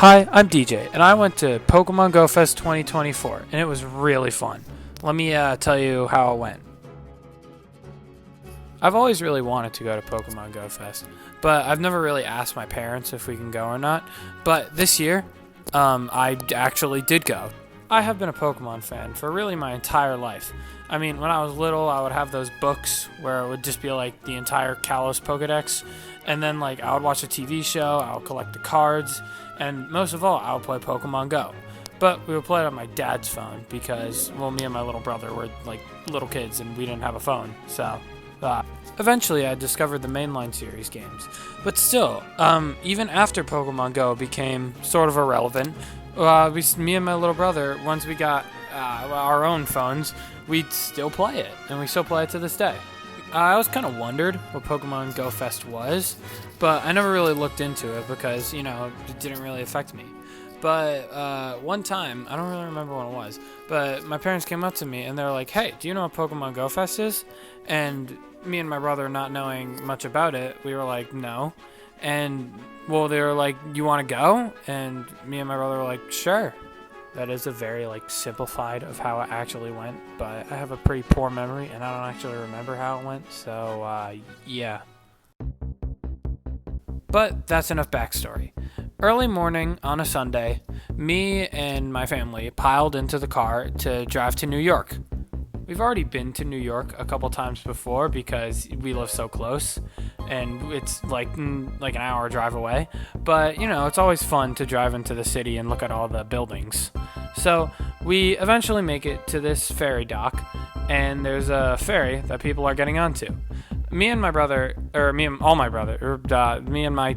Hi, I'm DJ, and I went to Pokemon Go Fest 2024, and it was really fun. Let me tell you how it went. I've always really wanted to go to Pokemon Go Fest, but I've never really asked my parents if we can go or not. But this year, I actually did go. I have been a Pokemon fan for really my entire life. I mean, when I was little, I would have those books where it would just be like the entire Kalos Pokedex, and then like I would watch a TV show, I would collect the cards, and most of all, I would play Pokemon Go. But we would play it on my dad's phone because, well, me and my little brother were like little kids and we didn't have a phone, so... Eventually, I discovered the mainline series games, but still, even after Pokemon Go became sort of irrelevant, me and my little brother, once we got our own phones, we'd still play it, and we still play it to this day. I always kind of wondered what Pokemon Go Fest was, but I never really looked into it because, you know, it didn't really affect me. But one time, I don't really remember when it was, but my parents came up to me and they were like, "Hey, do you know what Pokemon Go Fest is?" And me and my brother, not knowing much about it, we were like, "No." And, well, they were like, "You want to go?" And me and my brother were like, "Sure." That is a very, like, simplified of how it actually went, but I have a pretty poor memory and I don't actually remember how it went, so, yeah. But that's enough backstory. Early morning on a Sunday, me and my family piled into the car to drive to New York. We've already been to New York a couple times before because we live so close and it's like an hour drive away. But, you know, it's always fun to drive into the city and look at all the buildings. So we eventually make it to this ferry dock, and there's a ferry that people are getting onto. Me and my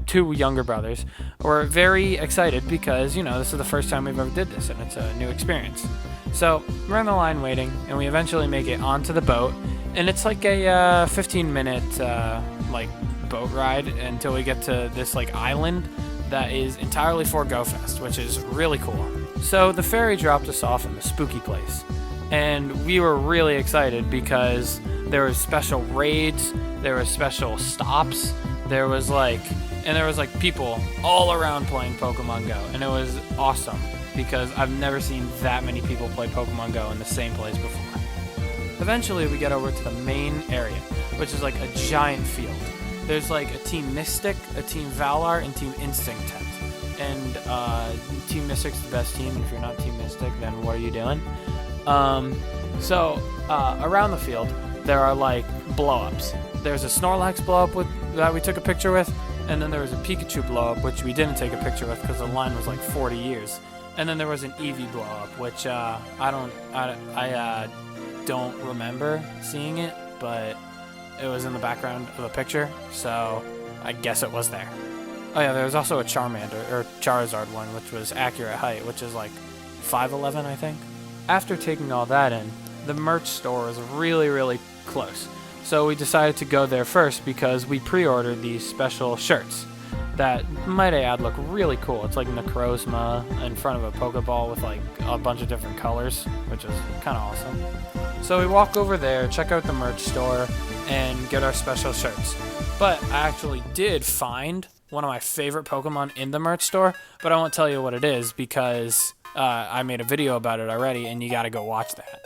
two younger brothers were very excited because, you know, this is the first time we've ever did this and it's a new experience. So we're in the line waiting and we eventually make it onto the boat, and it's like a 15-minute boat ride until we get to this like island that is entirely for GoFest, which is really cool. So the ferry dropped us off in the spooky place, and we were really excited because there was special raids, there was special stops, there was people all around playing Pokemon Go, and it was awesome because I've never seen that many people play Pokemon Go in the same place before. Eventually we get over to the main area, which is like a giant field. There's like a Team Mystic, a Team Valar, and Team Instinct tent. And Team Mystic's the best team. If you're not Team Mystic, then what are you doing? So around the field, there are like blow-ups. There's a Snorlax blow-up that we took a picture with, and then there was a Pikachu blow-up, which we didn't take a picture with because the line was like 40 years. And then there was an Eevee blow-up, which I don't remember seeing it, but it was in the background of a picture, so I guess it was there. Oh yeah, there was also a Charmander, or Charizard one, which was accurate height, which is like 5'11", I think. After taking all that in, the merch store was really, really close. So we decided to go there first because we pre-ordered these special shirts that, might I add, look really cool. It's like Necrozma in front of a Pokeball with like a bunch of different colors, which is kind of awesome. So we walk over there, check out the merch store, and get our special shirts. But I actually did find one of my favorite Pokemon in the merch store, but I won't tell you what it is because I made a video about it already, and you gotta go watch that.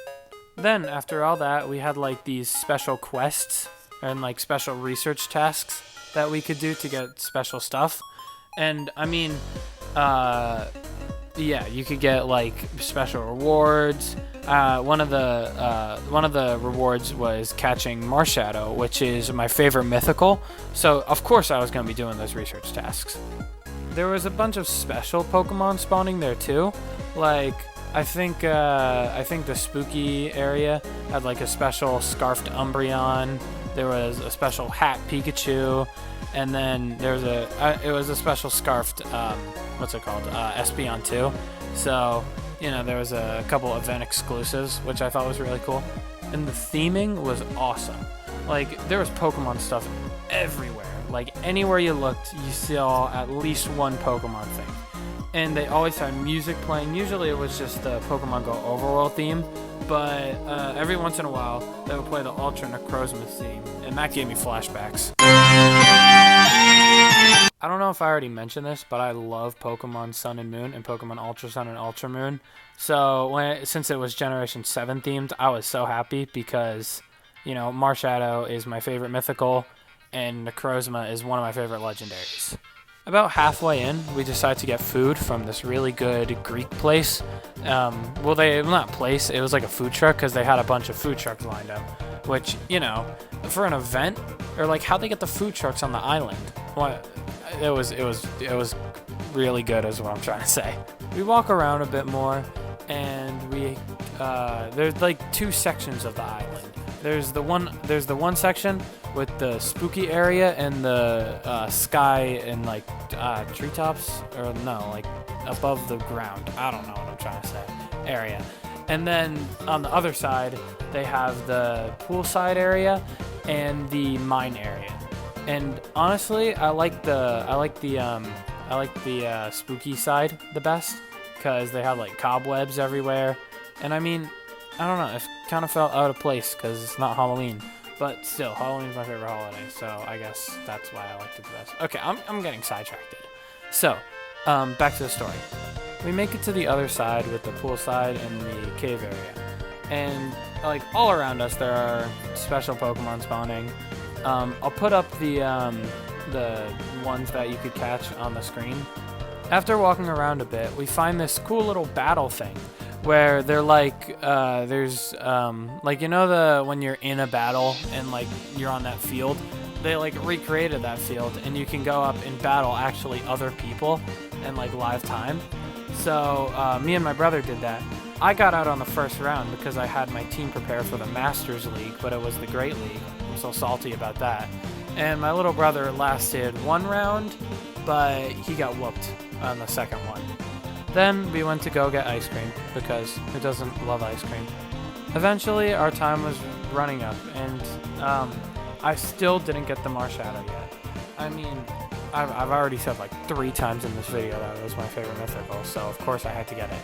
Then, after all that, we had like these special quests and like special research tasks that we could do to get special stuff. And I mean, yeah, you could get like special rewards. One of the rewards was catching Marshadow, which is my favorite mythical. So of course I was going to be doing those research tasks. There was a bunch of special Pokemon spawning there too. Like I think the spooky area had like a special scarfed Umbreon. There was a special hat Pikachu, and then there was it was a special scarfed Espeon too. So, you know, there was a couple event exclusives, which I thought was really cool. And the theming was awesome. Like, there was Pokemon stuff everywhere. Like, anywhere you looked, you saw at least one Pokemon thing. And they always had music playing. Usually it was just the Pokemon Go overworld theme, but every once in a while, they would play the Ultra Necrozma theme, and that gave me flashbacks. I don't know if I already mentioned this, but I love Pokemon Sun and Moon and Pokemon Ultra Sun and Ultra Moon. So since it was Generation 7 themed, I was so happy because, Marshadow is my favorite mythical, and Necrozma is one of my favorite legendaries. About halfway in, we decided to get food from this really good Greek place. Not place, it was like a food truck because they had a bunch of food trucks lined up. Which, for an event, or like how they get the food trucks on the island. It was really good is what I'm trying to say. We walk around a bit more, and there's like two sections of the island. There's the one section with the spooky area and the sky and like treetops, or no, like above the ground. I don't know what I'm trying to say. Area. And then on the other side, they have the poolside area and the mine area. And honestly, I like the spooky side the best because they have like cobwebs everywhere. And I mean, I don't know, it kind of felt out of place because it's not Halloween. But still, Halloween's my favorite holiday, so I guess that's why I liked it the best. Okay, I'm getting sidetracked. So, back to the story. We make it to the other side with the poolside and the cave area. And, like, all around us there are special Pokemon spawning. I'll put up the ones that you could catch on the screen. After walking around a bit, we find this cool little battle thing where they're like, when you're in a battle and like you're on that field, they like recreated that field and you can go up and battle actually other people in like live time. So me and my brother did that. I got out on the first round because I had my team prepare for the Masters League, but it was the Great League. I'm so salty about that. And my little brother lasted one round, but he got whooped on the second one. Then we went to go get ice cream, because who doesn't love ice cream? Eventually, our time was running up, and I still didn't get the Marshadow yet. I mean, I've already said like 3 times in this video that it was my favorite mythical, so of course I had to get it.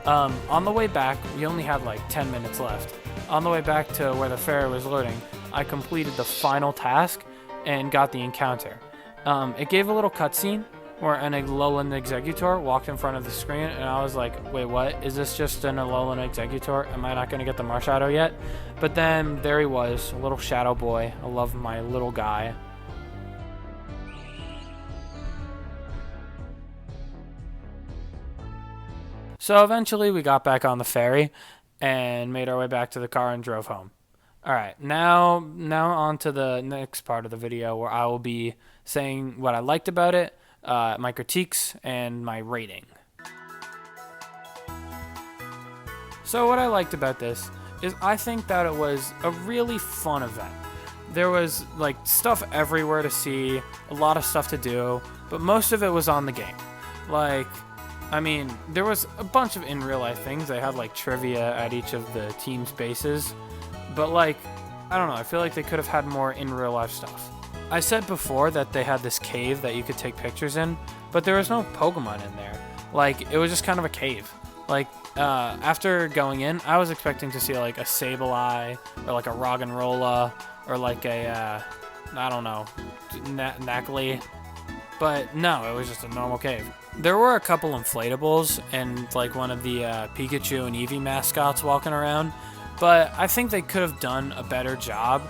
On the way back, we only had like 10 minutes left. On the way back to where the ferry was loading, I completed the final task and got the encounter. It gave a little cutscene where an Alolan Exeggutor walked in front of the screen, and I was like, wait, what? Is this just an Alolan Exeggutor? Am I not going to get the Marshadow yet? But then there he was, a little shadow boy. I love my little guy. So eventually we got back on the ferry and made our way back to the car and drove home. Alright, now on to the next part of the video where I will be saying what I liked about it, my critiques, and my rating. So what I liked about this is I think that it was a really fun event. There was like stuff everywhere to see, a lot of stuff to do, but most of it was on the game. Like, I mean, there was a bunch of in real life things. They had like trivia at each of the team's bases, but like, I don't know, I feel like they could have had more in real life stuff. I said before that they had this cave that you could take pictures in, but there was no Pokemon in there. Like, it was just kind of a cave. Like, after going in, I was expecting to see like a Sableye, or like a Roggenrola, or like a, I don't know, Nacli. But no, it was just a normal cave. There were a couple inflatables and like one of the Pikachu and Eevee mascots walking around, but I think they could have done a better job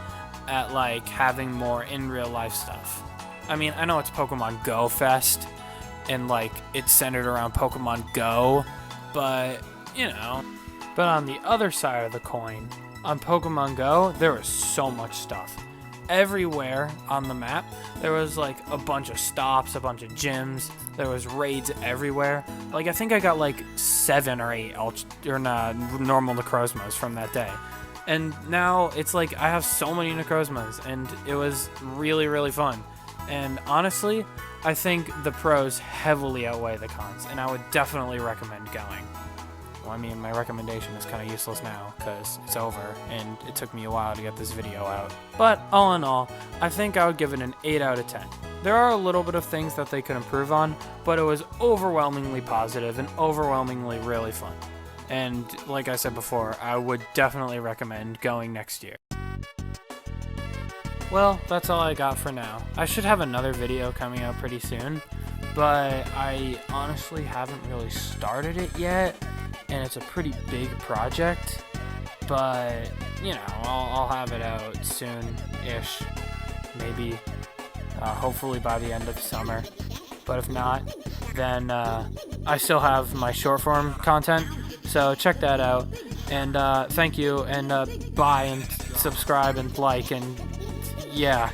at like having more in real life stuff. I mean, I know it's Pokemon Go Fest and like it's centered around Pokemon Go, but you know. But on the other side of the coin, on Pokemon Go, there was so much stuff. Everywhere on the map, there was like a bunch of stops, a bunch of gyms, there was raids everywhere. Like, I think I got like 7 or 8 normal Necrozmas from that day. And now it's like I have so many Necrozmas, and it was really, really fun. And honestly, I think the pros heavily outweigh the cons, and I would definitely recommend going. Well, I mean, my recommendation is kind of useless now because it's over, and it took me a while to get this video out. But all in all, I think I would give it an 8 out of 10. There are a little bit of things that they could improve on, but it was overwhelmingly positive and overwhelmingly really fun. And like I said before, I would definitely recommend going next year. Well, that's all I got for now. I should have another video coming out pretty soon, but I honestly haven't really started it yet, and it's a pretty big project, but, you know, I'll have it out soon-ish, maybe, hopefully by the end of summer, but if not, then I still have my short form content, so check that out, and thank you, and bye, and subscribe, and like, and yeah.